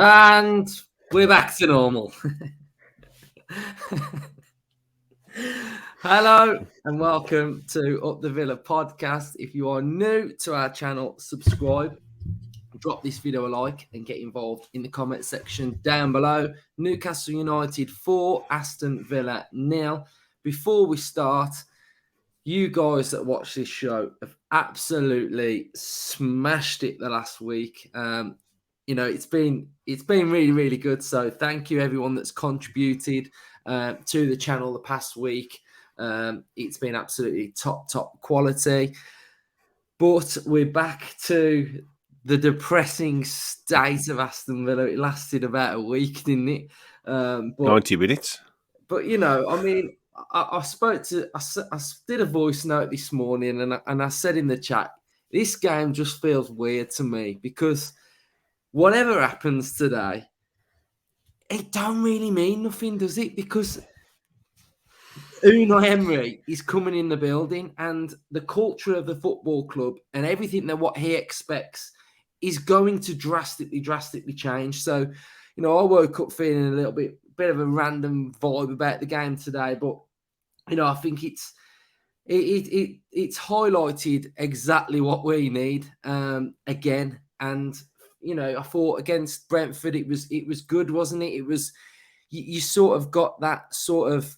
And we're back to normal. Hello and welcome to Up the Villa podcast. If you are new to our channel, subscribe, drop this video a like and get involved in the comment section down below. Newcastle United 4, Aston Villa 0. Before we start, you guys that watch this show have absolutely smashed it the last week. It's been really, really good. So thank you everyone that's contributed to the channel the past week. It's been absolutely top quality. But we're back to the depressing state of Aston Villa. It lasted about a week, didn't it? 90 minutes. But I did a voice note this morning, and I said in the chat, this game just feels weird to me because whatever happens today, it don't really mean nothing, does it? Because Unai Emery is coming in the building, and the culture of the football club and everything that what he expects is going to drastically change. So, I woke up feeling a little bit of a random vibe about the game today, but I think it's highlighted exactly what we need again. And I thought against Brentford it was good, wasn't it? It was you sort of got that sort of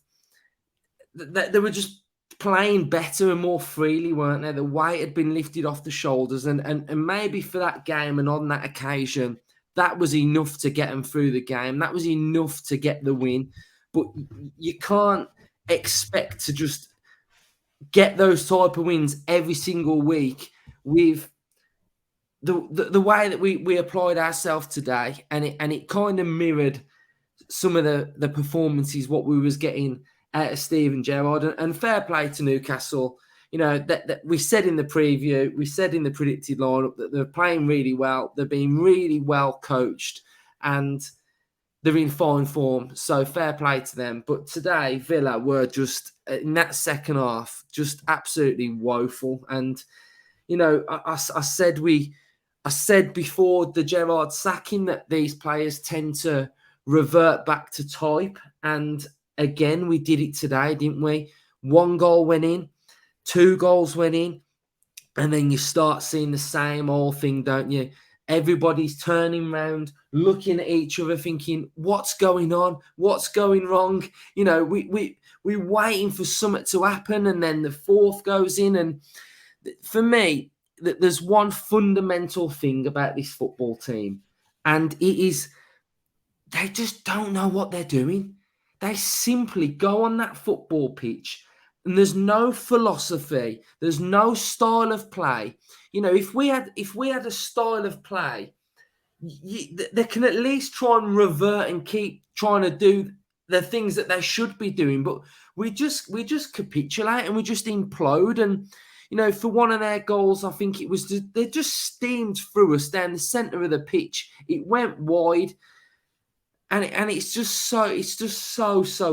they were just playing better and more freely, weren't they? The weight had been lifted off the shoulders, and maybe for that game and on that occasion, that was enough to get them through the game. That was enough to get the win. But you can't expect to just get those type of wins every single week with the way that we applied ourselves today, and it kind of mirrored some of the performances what we was getting out of Steven Gerrard, and fair play to Newcastle. That we said in the preview, we said in the predicted lineup that they're playing really well. They're being really well coached, and they're in fine form. So fair play to them. But today, Villa were just in that second half, just absolutely woeful. And I said before the Gerrard sacking that these players tend to revert back to type, and again, we did it today, didn't we? 1 goal went in, 2 goals went in, and then you start seeing the same old thing, don't you? Everybody's turning around, looking at each other, thinking, "What's going on? What's going wrong?" We're waiting for something to happen, and then the fourth goes in. And for me, there's one fundamental thing about this football team, and it is they just don't know what they're doing. They simply go on that football pitch and there's no philosophy. There's no style of play. If we had a style of play, they can at least try and revert and keep trying to do the things that they should be doing. But we just capitulate and we just implode. And, for one of their goals, I think it was they just steamed through us down the centre of the pitch. It went wide. And it's just so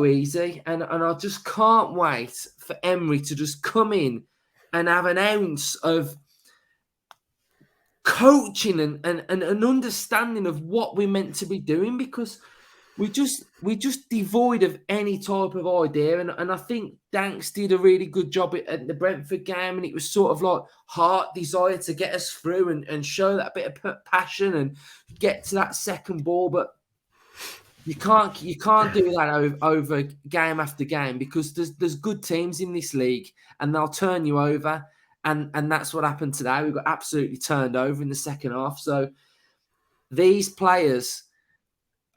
easy, and I just can't wait for Emery to just come in and have an ounce of coaching and an understanding of what we're meant to be doing, because we just devoid of any type of idea. And I think Danks did a really good job at the Brentford game, and it was sort of like heart desire to get us through and show that bit of passion and get to that second ball, but you can't do that over game after game, because there's good teams in this league and they'll turn you over, and that's what happened today. We got absolutely turned over in the second half. So these players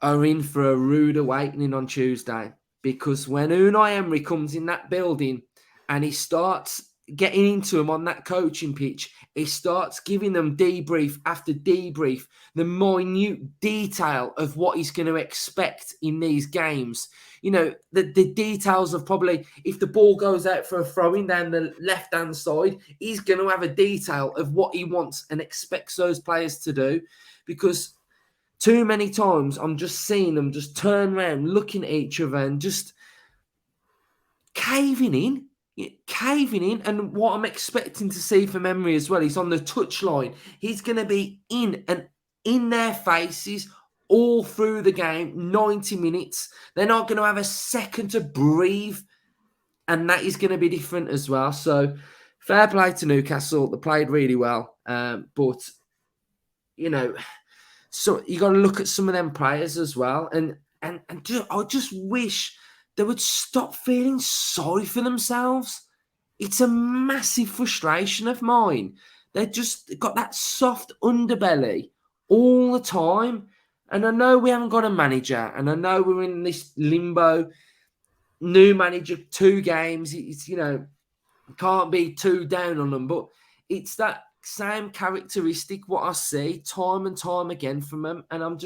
are in for a rude awakening on Tuesday, because when Unai Emery comes in that building and he starts getting into them on that coaching pitch, he starts giving them debrief after debrief, the minute detail of what he's going to expect in these games. The details of probably if the ball goes out for a throw-in down the left-hand side, he's going to have a detail of what he wants and expects those players to do, because too many times I'm just seeing them just turn around, looking at each other and just caving in. And what I'm expecting to see from Emery as well, he's on the touchline. He's going to be in their faces all through the game, 90 minutes. They're not going to have a second to breathe. And that is going to be different as well. So fair play to Newcastle. They played really well. But, you know, so you got to look at some of them players as well. And I just wish they would stop feeling sorry for themselves. It's a massive frustration of mine. They just got that soft underbelly all the time. And I know we haven't got a manager, and I know we're in this limbo. New manager, 2 games. It's, you know, can't be too down on them, but it's that same characteristic what I see time and time again from them. And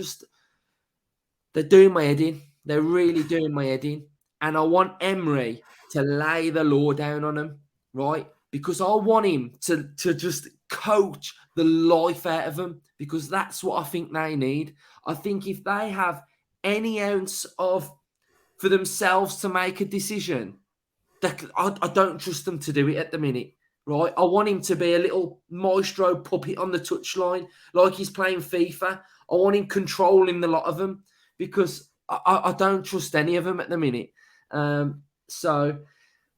they're doing my head in. They're really doing my head in. And I want Emery to lay the law down on them, right? Because I want him to just coach the life out of them, because that's what I think they need. I think if they have any ounce of for themselves to make a decision, I don't trust them to do it at the minute, right? I want him to be a little maestro puppet on the touchline, like he's playing FIFA. I want him controlling the lot of them, because I don't trust any of them at the minute. So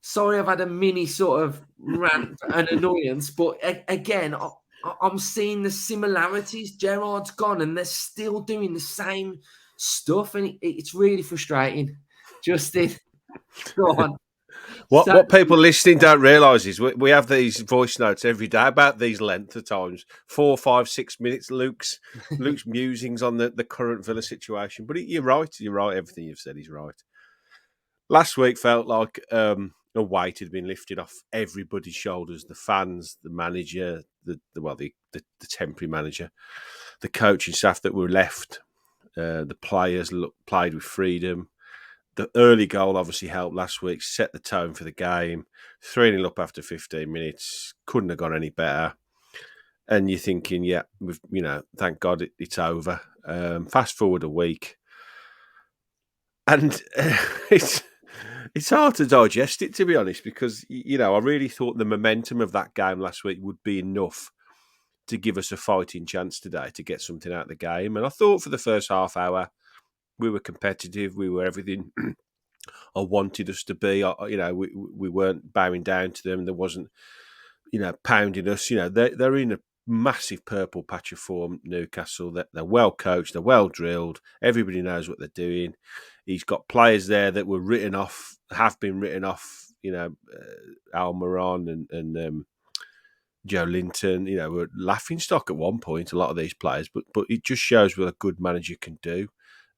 sorry, I've had a mini sort of rant and annoyance, but again, I'm seeing the similarities. Gerrard's gone, and they're still doing the same stuff, and it's really frustrating. Justin, go on. What people listening don't realise is we have these voice notes every day about these length of times, 4, 5, 6 minutes. Luke's musings on the current Villa situation. But you're right. Everything you've said is right. Last week felt like a weight had been lifted off everybody's shoulders: the fans, the manager, the temporary manager, the coaching staff that were left, the players played with freedom. The early goal obviously helped last week, set the tone for the game. 3-0 up after 15 minutes, couldn't have gone any better. And you're thinking, yeah, thank God it's over. Fast forward a week, and it's hard to digest it, to be honest, because I really thought the momentum of that game last week would be enough to give us a fighting chance today to get something out of the game. And I thought for the first half hour, we were competitive. We were everything I wanted us to be. We weren't bowing down to them. There wasn't, pounding us. They're in a massive purple patch of form, Newcastle. They're well coached. They're well drilled. Everybody knows what they're doing. He's got players there that were written off, have been written off. Almiron and Joe Linton. Were laughing stock at one point. A lot of these players, but it just shows what a good manager can do.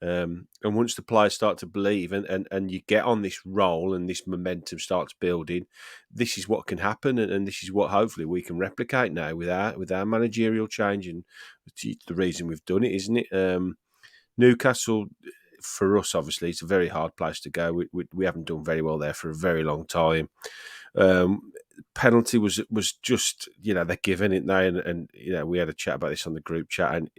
And once the players start to believe and you get on this roll and this momentum starts building, this is what can happen, and this is what hopefully we can replicate now with our managerial change. And it's the reason we've done it, isn't it? Newcastle, for us, obviously, it's a very hard place to go. We haven't done very well there for a very long time. Penalty was just, they're giving it now, and we had a chat about this on the group chat, and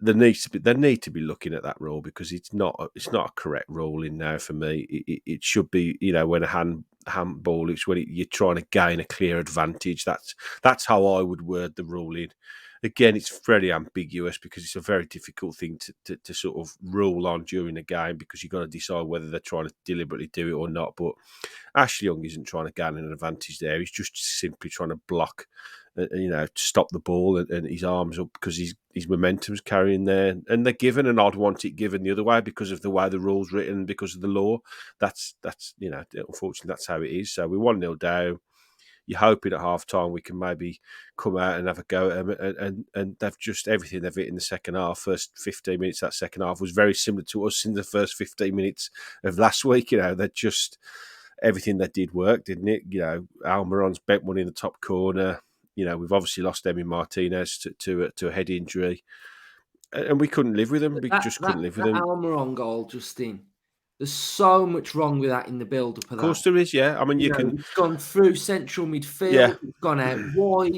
they need to be looking at that rule, because it's not a correct ruling now for me. It should be, when a handball, it's when you're trying to gain a clear advantage. That's how I would word the ruling. Again, it's very ambiguous, because it's a very difficult thing to sort of rule on during a game, because you've got to decide whether they're trying to deliberately do it or not. But Ashley Young isn't trying to gain an advantage there. He's just simply trying to block, to stop the ball, and his arms up, because his momentum's carrying there. And they're given, and I'd want it given the other way because of the way the rule's written, because of the law. That's unfortunately, that's how it is. So we're 1-0 down. You're hoping at half time we can maybe come out and have a go at them, and they've just everything they've hit in the second half. First 15 minutes of that second half was very similar to us in the first 15 minutes of last week. They're just everything they did work, didn't it? Almiron's bent one in the top corner. We've obviously lost Emi Martinez to a head injury, and we couldn't live with them. We just couldn't live with them. Almiron goal, Justin. There's so much wrong with that in the build-up of that. Of course there is, yeah. I mean, It's gone through central midfield. Yeah. It's gone out wide.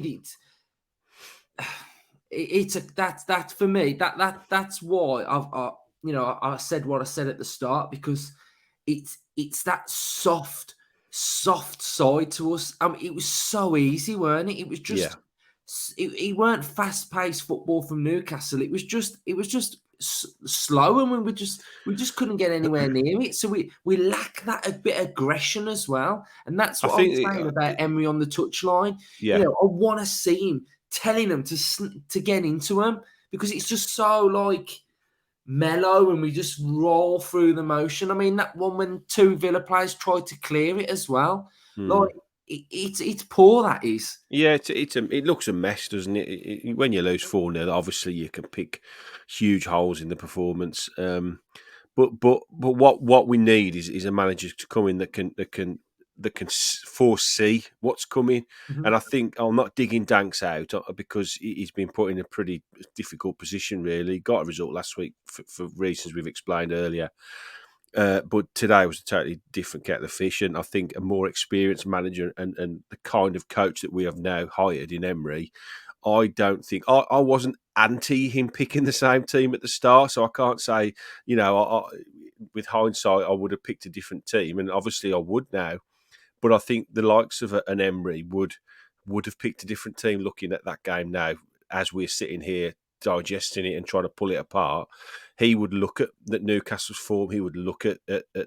That's for me. That's why I said what I said at the start, because it's that soft side to us. I mean, it was so easy, weren't it? It was just it weren't fast-paced football from Newcastle. It was just slow, and we just couldn't get anywhere near it. So we lack that a bit of aggression as well, and that's I what I was think, saying about Emery on the touchline. yeah, I want to see him telling them to get into him, because it's just so like mellow, and we just roll through the motion. I mean, that one when two Villa players tried to clear it as well, mm. like it's poor, that is. Yeah, it looks a mess, doesn't it? When you lose 4-0, obviously you can pick huge holes in the performance. But what we need is a manager to come in that can foresee what's coming. Mhm. And I think I'm not digging Danks out because he's been put in a pretty difficult position. Really, he got a result last week for reasons we've explained earlier. But today was a totally different kettle of fish, and I think a more experienced manager and the kind of coach that we have now hired in Emery, I don't think I wasn't anti him picking the same team at the start, so I can't say, with hindsight, I would have picked a different team, and obviously I would now. But I think the likes of an Emery would have picked a different team looking at that game now, as we're sitting here digesting it and trying to pull it apart. He would look at Newcastle's form. He would look at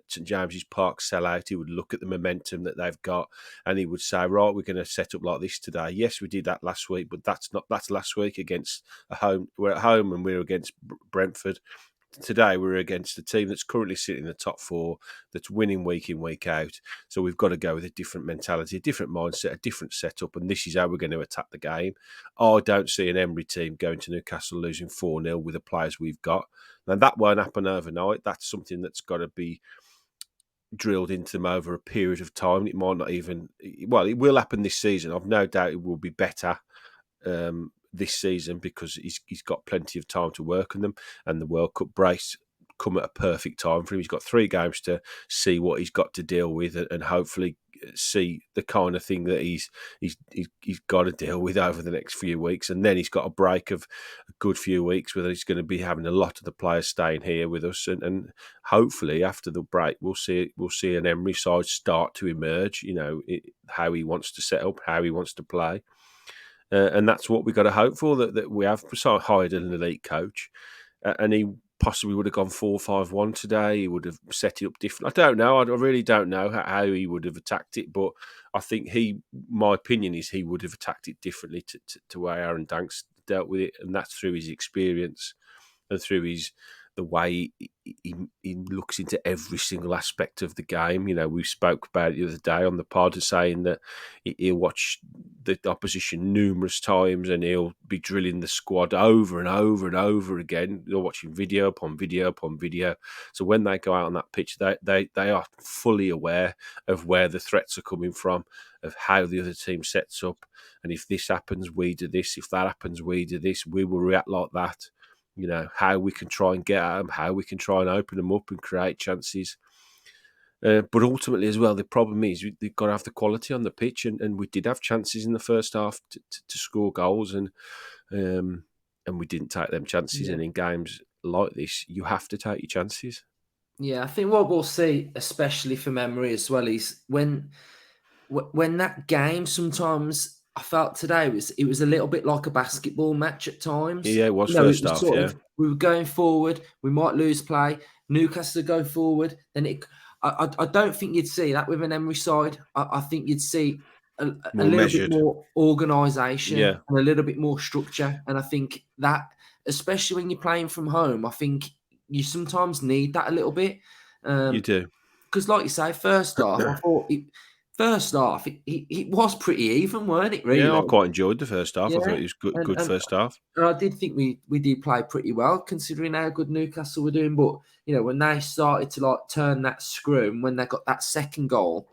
St James's Park sellout. He would look at the momentum that they've got, and he would say, "Right, we're going to set up like this today. Yes, we did that last week, but that's last week against a home. We're at home and we're against Brentford. Today we're against a team that's currently sitting in the top four, that's winning week in, week out. So we've got to go with a different mentality, a different mindset, a different setup, and this is how we're going to attack the game." I don't see an Emery team going to Newcastle losing 4-0 with the players we've got. And that won't happen overnight. That's something that's got to be drilled into them over a period of time. It might not even, well, it will happen this season. I've no doubt it will be better this season because he's got plenty of time to work on them, and the World Cup brace come at a perfect time for him. He's got 3 games to see what he's got to deal with, and hopefully see the kind of thing that he's got to deal with over the next few weeks. And then he's got a break of a good few weeks where he's going to be having a lot of the players staying here with us, and hopefully after the break we'll see an Emery side start to emerge. How he wants to set up, how he wants to play. And that's what we've got to hope for, that we have hired an elite coach, and he possibly would have gone 4-5-1 today. He would have set it up different. I don't know. I really don't know how he would have attacked it, but I think my opinion is he would have attacked it differently to way Aaron Danks dealt with it, and that's through his experience and through the way he looks into every single aspect of the game. We spoke about it the other day on the pod, saying that he'll watch the opposition numerous times and he'll be drilling the squad over and over and over again. They're watching video upon video upon video. So when they go out on that pitch, they are fully aware of where the threats are coming from, of how the other team sets up. And if this happens, we do this. If that happens, we do this. We will react like that. How we can try and get at them, how we can try and open them up and create chances. But ultimately as well, the problem is they've got to have the quality on the pitch, and we did have chances in the first half to score goals, and we didn't take them chances. Yeah. And in games like this, you have to take your chances. Yeah, I think what we'll see, especially from Emery as well, is when that game, sometimes I felt today it was a little bit like a basketball match at times. Yeah, it was It first was half, sort yeah. of, we were going forward, we might lose play, Newcastle go forward, then I don't think you'd see that with an Emery side. I think you'd see a More little bit measured. more organisation Yeah, and a little bit more structure. And I think that, especially when you're playing from home, I think you sometimes need that a little bit. you do. Because, like you say, first half, I thought it was pretty even, weren't it? Yeah, Really, I quite enjoyed the first half. I yeah. thought it was good, And good and, first half. and I did think we did play pretty well considering how good Newcastle were doing. But when they started to turn that screw, and when they got that second goal,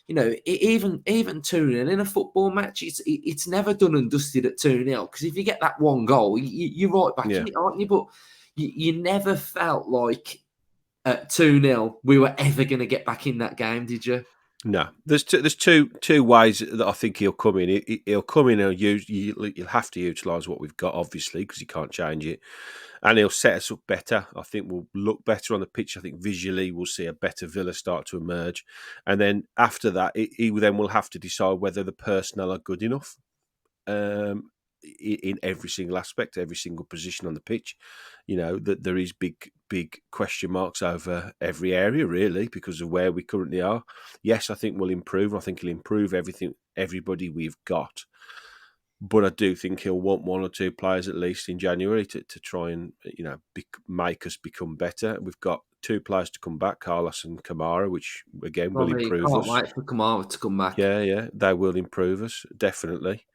even 2-0 in a football match, it's never done and dusted at 2-0. Because if you get that one goal, you're right back Yeah. in it, aren't you? But you never felt like at 2-0 we were ever going to get back in that game, did you? No, there's two ways that I think he'll come in. He'll come in and you'll have to utilise what we've got, obviously, because you can't change it, and he'll set us up better. I think we'll look better on the pitch. I think visually we'll see a better Villa start to emerge, and then after that, he then will have to decide whether the personnel are good enough. in every single aspect, every single position on the pitch. That there is big question marks over every area, really, because of where we currently are. Yes, I think we'll improve. I think he'll improve everybody we've got. But I do think he'll want one or two players at least in January to try and make us become better. We've got two players to come back, Carlos and Kamara, which again will improve Can't us. wait for Kamara to come back. Yeah, they will improve us, definitely.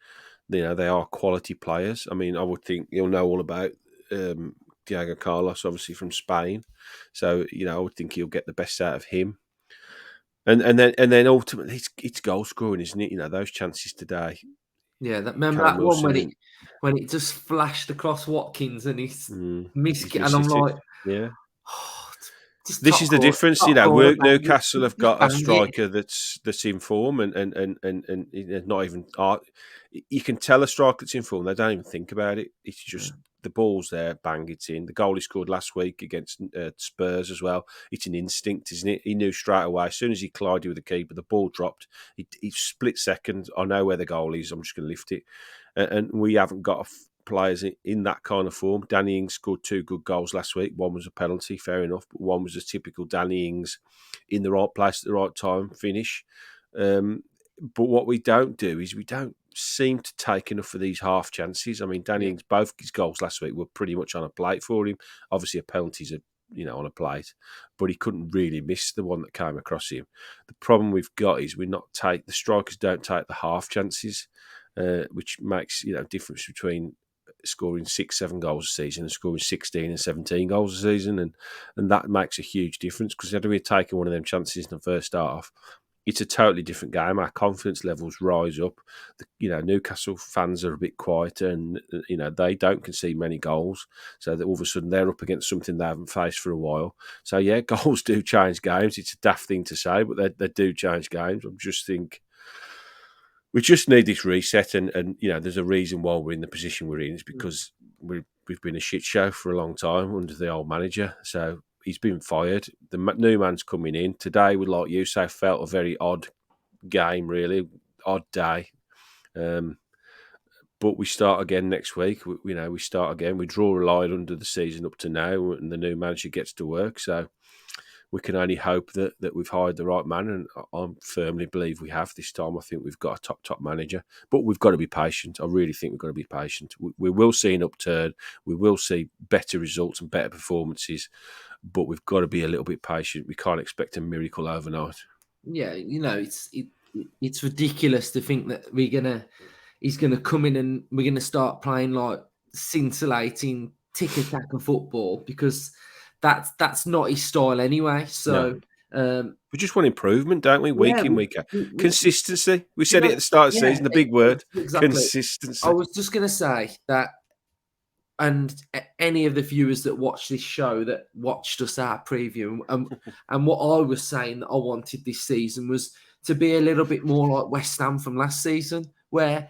They are quality players. I mean, I would think you'll know all about Diego Carlos, obviously from Spain. So I would think he'll get the best out of him. And then ultimately, it's goal scoring, isn't it? Those chances today. Yeah, remember Callum that one Wilson when it just flashed across Watkins and he's missed he's it, and missed I'm it. like, Yeah. oh, just This is the difference, Newcastle have just got a bang it. striker that's in form, and not even. You can tell a striker that's in form; they don't even think about it. It's just the ball's there, bang, it's in. The goal he scored last week against Spurs as well. It's an instinct, isn't it? He knew straight away as soon as he collided with the keeper, the ball dropped. He split second. I know where the goal is. I'm just going to lift it, and we haven't got players in that kind of form. Danny Ings scored two good goals last week. One was a penalty, fair enough, but one was a typical Danny Ings in the right place at the right time finish. But what we don't do is we don't seem to take enough of these half chances. I mean, Danny Ings, both his goals last week were pretty much on a plate for him. Obviously, a penalty's on a plate, but he couldn't really miss the one that came across him. The problem we've got is the strikers don't take the half chances, which makes difference between scoring 6-7 goals a season and scoring 16 and 17 goals a season, and that makes a huge difference, because had we taken one of them chances in the first half, it's a totally different game. Our confidence levels rise up. Newcastle fans are a bit quieter, and they don't concede many goals, so that all of a sudden they're up against something they haven't faced for a while. So yeah, goals do change games. It's a daft thing to say, but they do change games. I just think we just need this reset, and there's a reason why we're in the position we're in. It's because we've been a shit show for a long time under the old manager. So he's been fired. The new man's coming in today. Would, like you say, felt a very odd game, really odd day. But we start again next week. We start again. We draw a line under the season up to now, and the new manager gets to work. So we can only hope that we've hired the right man, and I firmly believe we have this time. I think we've got a top manager, but we've got to be patient. I really think we've got to be patient. We will see an upturn. We will see better results and better performances, but we've got to be a little bit patient. We can't expect a miracle overnight. Yeah, it's ridiculous to think that he's gonna come in and we're gonna start playing like scintillating tick-attack football, because that's not his style anyway. So we just want improvement, don't we? Week in, week out. Consistency. We said it at the start of the season, the big word. Exactly. Consistency. I was just going to say that, and any of the viewers that watch this show, that watched us our preview, and what I was saying that I wanted this season was to be a little bit more like West Ham from last season, where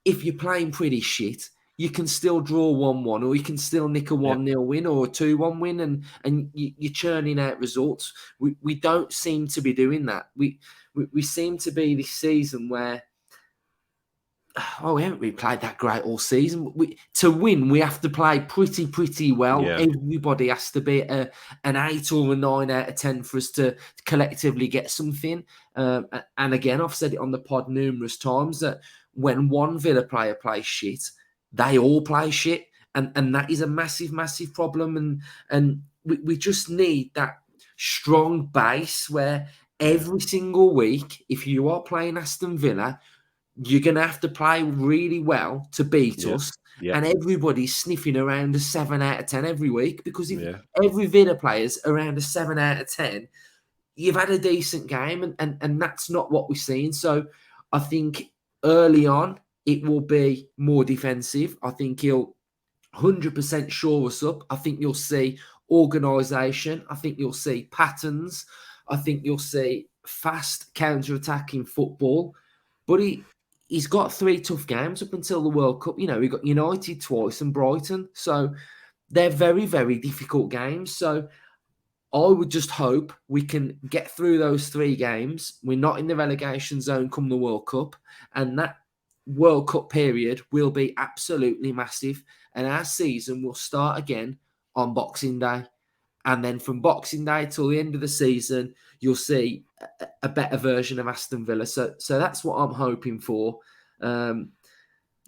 if you're playing pretty shit, you can still draw 1-1, or you can still nick a 1-0 win or a 2-1 win, and you're churning out results. We don't seem to be doing that. We seem to be this season where, we haven't really played that great all season. To win, we have to play pretty well. Yeah. Everybody has to be an 8 or a 9 out of 10 for us to collectively get something. And again, I've said it on the pod numerous times that when one Villa player plays shit, they all play shit, and that is a massive problem. And we just need that strong base where every single week, if you are playing Aston Villa, you're going to have to play really well to beat us. Yeah. And everybody's sniffing around a 7 out of 10 every week, because if every Villa player's around a 7 out of 10, you've had a decent game, and that's not what we're seeing. So I think early on, it will be more defensive. I think he'll 100% shore us up. I think you'll see organisation. I think you'll see patterns. I think you'll see fast counter-attacking football. But he's got 3 tough games up until the World Cup. We got United twice and Brighton. So they're very, very difficult games. So I would just hope we can get through those 3 games. We're not in the relegation zone come the World Cup. And that World Cup period will be absolutely massive, and our season will start again on Boxing Day. And then from Boxing Day till the end of the season, you'll see a better version of Aston Villa. So that's what I'm hoping for.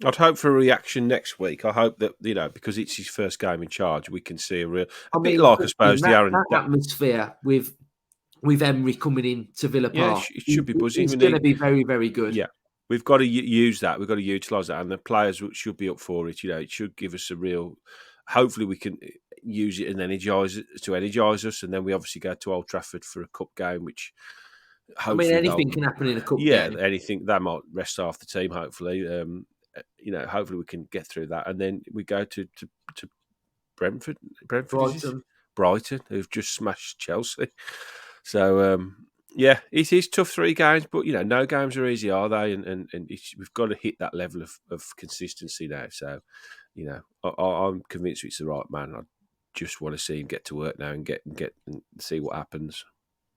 I'd hope for a reaction next week. I hope that, because it's his first game in charge, we can see a bit like, I suppose, the Aaron. That atmosphere with Emery coming in to Villa Park, it should be buzzing. It's going to be very, very good. Yeah, we've got to use that. We've got to utilise that, and the players should be up for it. It should give us a real. Hopefully, we can use it and energise us, and then we obviously go to Old Trafford for a cup game, which. Hopefully anything can happen in a cup game. Yeah, anything that might rest half the team. Hopefully, hopefully we can get through that, and then we go to Brentford, Brighton, who've just smashed Chelsea. So yeah, it is tough 3 games, but no games are easy, are they? And we've got to hit that level of consistency now. So I'm convinced it's the right man. I just want to see him get to work now and get and see what happens.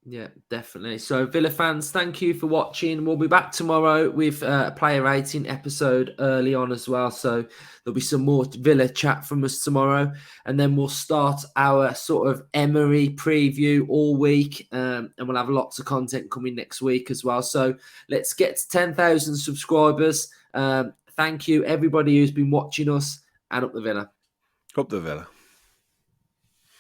Yeah, definitely. So, Villa fans, thank you for watching. We'll be back tomorrow with a player rating episode early on as well. So, there'll be some more Villa chat from us tomorrow. And then we'll start our sort of Emery preview all week. And we'll have lots of content coming next week as well. So, let's get to 10,000 subscribers. Thank you, everybody who's been watching us. And up the Villa. Up the Villa.